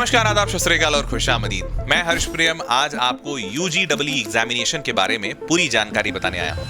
नमस्कार, आदाब, सत श्री अकाल और खुशामदीद। मैं हर्ष प्रियम आज आपको यूजीडब्ल्यू एग्जामिनेशन के बारे में पूरी जानकारी बताने आया हूं।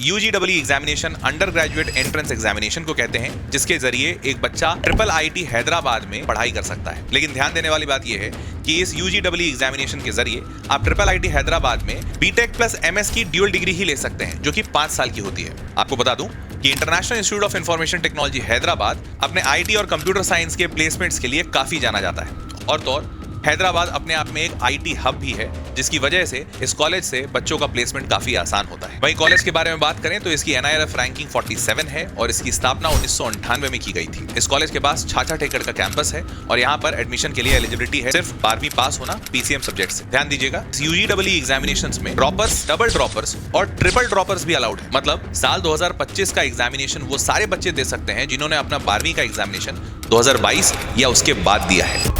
UGW examination under graduate entrance examination को कहते हैं, जिसके जरिए एक बच्चा IIIT हैदराबाद में पढ़ाई कर सकता है। लेकिन ध्यान देने वाली बात यह है कि इस यूजीडब्ल्यू एग्जामिनेशन के जरिए आप IIIT हैदराबाद में बीटेक प्लस MS की ड्यूल डिग्री ही ले सकते हैं, जो कि 5 साल की होती है। आपको बता दूं कि international institute of information technology Hyderabad अपने IT और कंप्यूटर साइंस के प्लेसमेंट्स के लिए काफी जाना जाता है। और तो हैदराबाद अपने आप में एक IT हब भी है, जिसकी वजह से इस कॉलेज से बच्चों का प्लेसमेंट काफी आसान होता है। वहीं कॉलेज के बारे में बात करें तो इसकी NIRF रैंकिंग 47 है और इसकी स्थापना 1998 में की गई थी। इस कॉलेज के पास 66 एकड़ का कैंपस है और यहाँ पर एडमिशन के लिए एलिजिबिलिटी है सिर्फ 12वीं पास होना PCM सब्जेक्ट से। ध्यान दीजिएगा, यूजीडब्ल्यू एग्जामिनेशंस में ड्रॉपर्स, डबल ड्रॉपर्स और ट्रिपल ड्रॉपर्स भी अलाउड है। मतलब साल 2025 का एग्जामिनेशन वो सारे बच्चे दे सकते हैं जिन्होंने अपना 12वीं का एग्जामिनेशन 2022 या उसके बाद दिया है।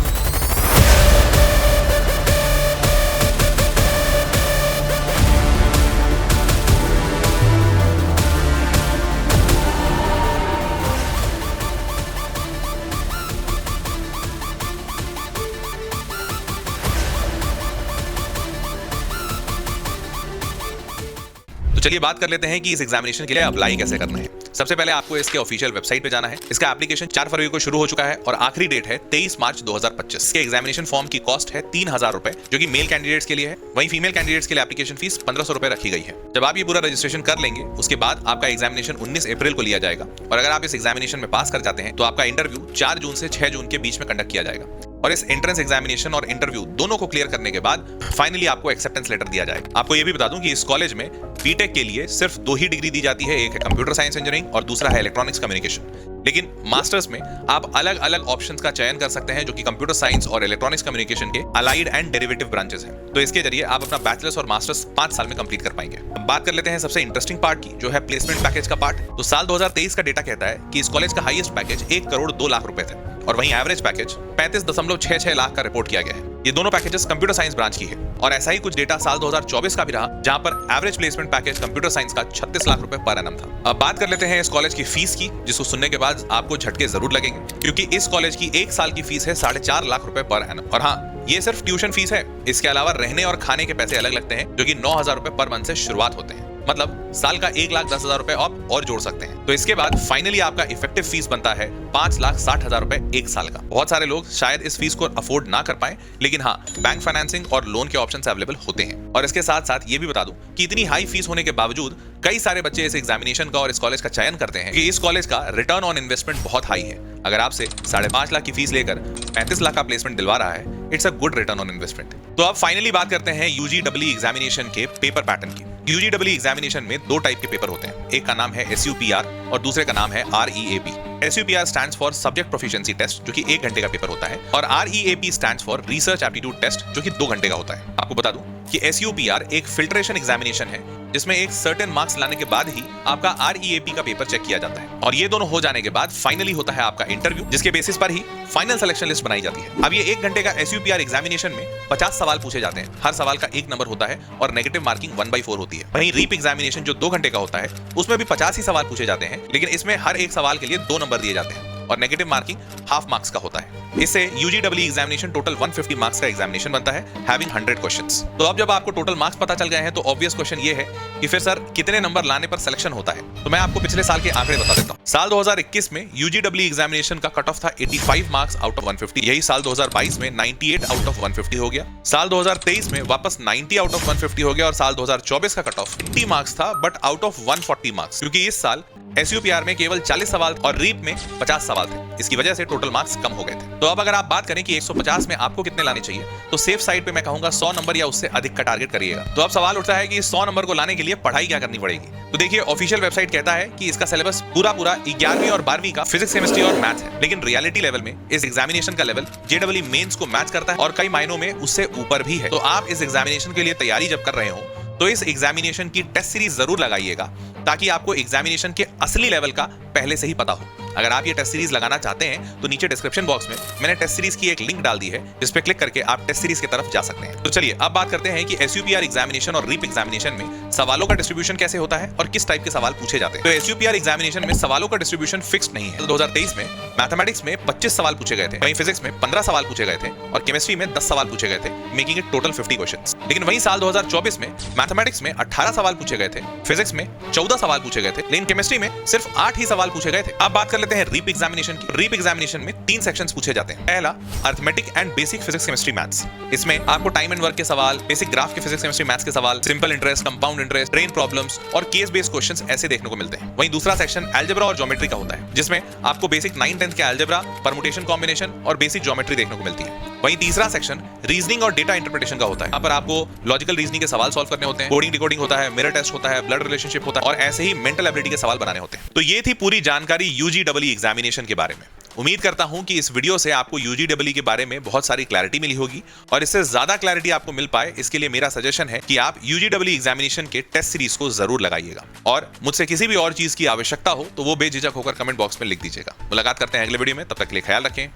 चलिए बात कर लेते हैं कि इस एग्जामिनेशन के लिए अप्लाई कैसे करना है। सबसे पहले आपको इसके ऑफिशियल वेबसाइट पे जाना है। इसका एप्लीकेशन 4 फरवरी को शुरू हो चुका है और आखिरी डेट है 23 मार्च 2025। इसके एग्जामिनेशन फॉर्म की कॉस्ट है 3000 रुपए, जो कि मेल कैंडिडेट्स के लिए है। वहीं फीमेल कैंडिडेट्स के लिए एप्लीकेशन फीस 1500 रुपए रखी गई है। जब आप ये पूरा रजिस्ट्रेशन कर लेंगे, उसके बाद आपका एग्जामिनेशन 19 अप्रैल को लिया जाएगा और अगर आप इस एग्जामिनेशन में पास कर जाते हैं तो आपका इंटरव्यू 4 जून से 6 जून के बीच में कंडक्ट किया जाएगा। और इस एंट्रेंस एग्जामिनेशन और इंटरव्यू दोनों को क्लियर करने के बाद फाइनली आपको एक्सेप्टेंस लेटर दिया जाएगा। आपको ये भी बता दूं कि इस कॉलेज में बीटेक के लिए सिर्फ 2 ही डिग्री दी जाती है, एक है कंप्यूटर साइंस इंजीनियरिंग और दूसरा है इलेक्ट्रॉनिक्स कम्युनिकेशन। लेकिन मास्टर्स में आप अलग अलग ऑप्शंस का चयन कर सकते हैं, जो कि कंप्यूटर साइंस और इलेक्ट्रॉनिक्स कम्युनिकेशन के अलाइड एंड डेरिवेटिव ब्रांचेस हैं। तो इसके जरिए आप अपना बैचलर्स और मास्टर्स 5 साल में कंप्लीट कर पाएंगे। अब बात कर लेते हैं सबसे इंटरेस्टिंग पार्ट की, जो है प्लेसमेंट पैकेज का पार्ट। तो साल 2023 का डेटा कहता है कि इस कॉलेज का हाईएस्ट पैकेज 1 करोड़ 2 लाख रुपए थे और वहीं एवरेज पैकेज 35.66 लाख का रिपोर्ट किया गया है। ये दोनों पैकेजेस कंप्यूटर साइंस ब्रांच की है। और ऐसा ही कुछ डेटा साल 2024 का भी रहा, जहां पर average placement package computer science का 36 लाख रुपए पर एनम था। अब बात कर लेते हैं इस कॉलेज की फीस की, जिसको सुनने के बाद आपको झटके जरूर लगेंगे, क्योंकि इस कॉलेज की 1 साल की फीस है 4.5 लाख रुपए पर एनम। और हाँ, ये सिर्फ ट्यूशन फीस है। इसके अलावा रहने और खाने के पैसे अलग लगते हैं, जो कि 9000 रुपए पर मंथ से शुरुआत होते हैं। मतलब साल का 1,10,000 रुपए आप और जोड़ सकते हैं। तो इसके बाद फाइनली आपका इफेक्टिव फीस बनता है 5,60,000 रुपए 1 साल का। बहुत सारे लोग शायद इस फीस को अफोर्ड ना कर पाए, लेकिन हाँ, बैंक फाइनेंसिंग और लोन के ऑप्शंस अवेलेबल होते हैं। और इसके साथ साथ ये भी बता दूं कि इतनी हाई फीस होने के बावजूद कई सारे बच्चे इस एग्जामिनेशन का और इस कॉलेज का चयन करते हैं कि इस कॉलेज का रिटर्न ऑन इन्वेस्टमेंट बहुत हाई है। अगर आपसे 5.5 लाख की फीस लेकर 35 लाख का प्लेसमेंट दिलवा रहा है, it's a good return on investment. तो अब फाइनली बात करते हैं यूजीडब्ल्यू एग्जामिनेशन के पेपर पैटर्न की। यूजीडब्ल्यू एग्जामिनेशन में 2 टाइप के पेपर होते हैं। एक का नाम है SUPR और दूसरे का नाम है REAP। SUPR stands for subject proficiency test, जो कि 1 घंटे का पेपर होता है, और REAP stands for research aptitude test, जो कि 2 घंटे का होता है। आपको बता दूं कि SUPR एक फिल्ट्रेशन एग्जामिनेशन है, जिसमें एक सर्टेन मार्क्स लाने के बाद ही आपका REAP का पेपर चेक किया जाता है। और ये दोनों हो जाने के बाद फाइनली होता है आपका इंटरव्यू, जिसके बेसिस पर ही फाइनल सिलेक्शन लिस्ट बनाई जाती है। अब ये 1 घंटे का SUPR एग्जामिनेशन में 50 सवाल पूछे जाते हैं। हर सवाल का 1 नंबर होता है और नेगेटिव मार्किंग 1/4 होती है। वहीं REAP एग्जामिनेशन जो 2 घंटे का होता है, उसमें भी 50 ही सवाल पूछे जाते हैं, लेकिन इसमें हर एक सवाल के लिए 2 नंबर दिए जाते हैं और नेगेटिव मार्किंग हाफ मार्क्स का होता है। इससे यूजीडब्ल्यू एग्जामिनेशन टोटल 150 मार्क्स का एग्जामिनेशन बनता है, हैविंग 100 क्वेश्चंस। तो अब जब आपको टोटल मार्क्स पता चल गए हैं, तो ऑब्वियस क्वेश्चन ये है कि फिर सर कितने नंबर लाने पर सिलेक्शन होता है। तो मैं आपको पिछले साल के आंकड़े बता देता हूं। साल 2021 में यूजीडब्ल्यू एग्जामिनेशन का कट ऑफ था 85 मार्क्स आउट ऑफ 150। यही साल 2022 में 98 आउट ऑफ 150 हो गया। साल 2023 में वापस 90 आउट ऑफ 150 हो गया और साल 2024 का कट ऑफ 80 मार्क्स था, बट आउट ऑफ 140 मार्क्स, क्योंकि इस साल SUPR में केवल 40 सवाल और REAP में 50 सवाल थे। इसकी वजह से टोटल मार्क्स कम हो गए थे। तो अब अगर आप बात करें कि 150 में आपको कितने लाने चाहिए, तो सेफ साइड पे मैं कहूंगा 100 नंबर या उससे अधिक का टारगेट करिएगा। तो अब सवाल उठता है कि 100 नंबर को लाने के लिए पढ़ाई क्या करनी पड़ेगी। तो देखिए, ऑफिशियल वेबसाइट कहता है कि इसका सिलेबस पूरा 11वीं और 12वीं का फिजिक्स, केमिस्ट्री और मैथ है। लेकिन रियलिटी लेवल में इस एग्जामिनेशन का लेवल JEE मेंस को मैच करता है और कई मायनों में उससे ऊपर भी है। तो आप इस एग्जामिनेशन के लिए तैयारी जब कर रहे हो, तो इस एग्जामिनेशन की टेस्ट सीरीज जरूर लगाइएगा, ताकि आपको एग्जामिनेशन के असली लेवल का पहले से ही पता हो। अगर आप ये टेस्ट सीरीज लगाना चाहते हैं तो नीचे डिस्क्रिप्शन बॉक्स में मैंने टेस्ट सीरीज की एक लिंक डाल दी है, जिस पे क्लिक करके आप टेस्ट सीरीज की तरफ जा सकते हैं। तो चलिए अब बात करते हैं कि SUPR एग्जामिनेशन और रीप एग्जामिनेशन में सवालों का डिस्ट्रीब्यूशन कैसे होता है और किस टाइप के सवाल पूछे जाते हैं। तो SUPR एग्जामिनेशन में सवालों का डिस्ट्रीब्यूशन फिक्स्ड नहीं है। 2023 में मैथमेटिक्स में 25 सवाल पूछे गए थे, वहीं फिजिक्स में 15 सवाल पूछे गए थे और केमिस्ट्री में 10 सवाल पूछे गए थे, मेकिंग इट टोटल 50 क्वेश्चंस। लेकिन वहीं साल 2024 में मैथमेटिक्स में 18 सवाल पूछे गए थे, फिजिक्स में 14 सवाल पूछे गए थे, लेकिन केमिस्ट्री में सिर्फ 8 ही सवाल पूछे गए थे। अब बात कर लेते हैं रीप एग्जामिनेशन की। रीप एग्जामिनेशन में 3 सेक्शंस पूछे जाते हैं। पहला arithmetic and basic physics chemistry maths. इसमें आपको टाइम एंड वर्क के सवाल, बेसिक ग्राफ के फिजिक्स केमिस्ट्री मैथ्स के सवाल, simple interest, compound interest, train problems और केस बेस्ड क्वेश्चंस ऐसे देखने को मिलते हैं। वहीं दूसरा सेक्शन अलजेब्रा और ज्योमेट्री का होता है, जिसमें आपको बेसिक 9th 10th के अलजेब्रा, परमुटेशन कॉम्बिनेशन और बेसिक ज्योमेट्री देखने को मिलती है। वहीं तीसरा सेक्शन रीजनिंग और डेटा इंटरप्रिटेशन का होता है। यहाँ पर आपको लॉजिकल रीजनिंग के सवाल सॉल्व करने होते हैं, कोडिंग डिकोडिंग होता है, मिरर टेस्ट होता है, ब्लड रिलेशनशिप होता है और ऐसे ही मेंटल एबिलिटी के सवाल बनाने होते हैं। तो ये थी पूरी जानकारी UGEE एग्जामिनेशन के बारे में। उम्मीद करता हूं कि इस वीडियो से आपको UGEE के बारे में बहुत सारी क्लैरिटी मिली होगी और इससे ज्यादा क्लैरिटी आपको मिल पाए, इसके लिए मेरा सजेशन है कि आप UGEE एग्जामिनेशन के टेस्ट सीरीज को जरूर लगाइएगा। और मुझसे किसी भी और चीज की आवश्यकता हो तो वो बेझिझक होकर कमेंट बॉक्स में लिख दीजिएगा। मुलाकात करते हैं अगले वीडियो में, तब तक के लिए ख्याल रखें।